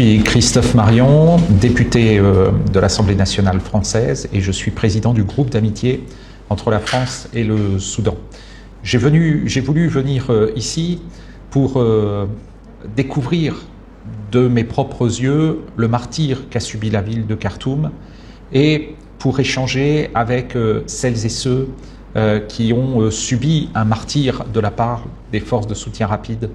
suis Christophe Marion, député de l'Assemblée nationale française et je suis président du groupe d'amitié entre la France et le Soudan. J'ai voulu venir ici pour découvrir de mes propres yeux le martyre qu'a subi la ville de Khartoum et pour échanger avec celles et ceux qui ont subi un martyre de la part des forces de soutien rapide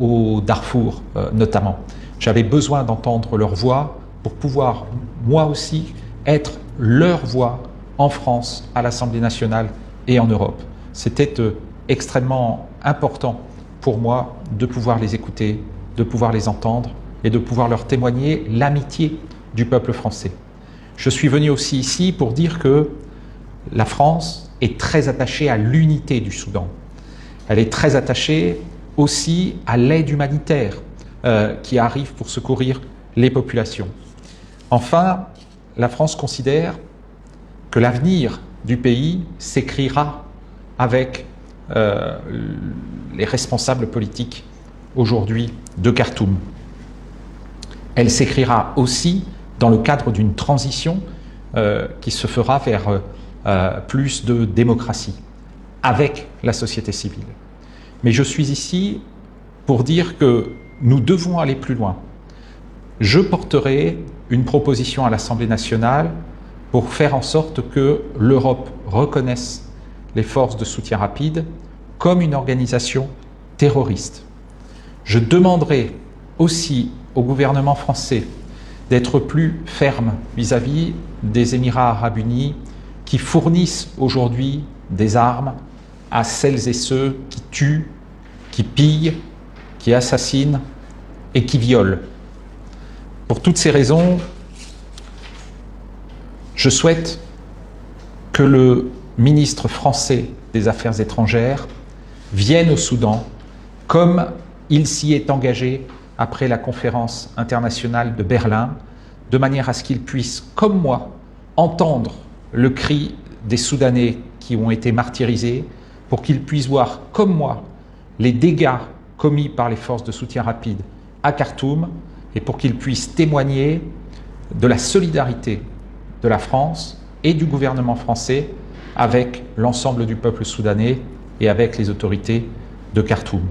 au Darfour notamment. J'avais besoin d'entendre leur voix pour pouvoir, moi aussi, être leur voix en France, à l'Assemblée nationale et en Europe. C'était extrêmement important pour moi de pouvoir les écouter, de pouvoir les entendre et de pouvoir leur témoigner l'amitié du peuple français. Je suis venu aussi ici pour dire que la France est très attachée à l'unité du Soudan. Elle est très attachée aussi à l'aide humanitaire qui arrive pour secourir les populations. Enfin, la France considère que l'avenir du pays s'écrira avec les responsables politiques aujourd'hui de Khartoum. Elle s'écrira aussi dans le cadre d'une transition qui se fera vers plus de démocratie avec la société civile. Mais je suis ici pour dire que nous devons aller plus loin. Je porterai une proposition à l'Assemblée nationale pour faire en sorte que l'Europe reconnaisse les forces de soutien rapide comme une organisation terroriste. Je demanderai aussi au gouvernement français d'être plus ferme vis-à-vis des Émirats arabes unis qui fournissent aujourd'hui des armes à celles et ceux qui tuent, qui pillent, qui assassinent et qui violent. Pour toutes ces raisons, je souhaite que le ministre français des Affaires étrangères vienne au Soudan comme il s'y est engagé après la conférence internationale de Berlin, de manière à ce qu'il puisse, comme moi, entendre le cri des Soudanais qui ont été martyrisés, pour qu'il puisse voir, comme moi, les dégâts commis par les forces de soutien rapide à Khartoum et pour qu'il puisse témoigner de la solidarité de la France et du gouvernement français avec l'ensemble du peuple soudanais et avec les autorités de Khartoum.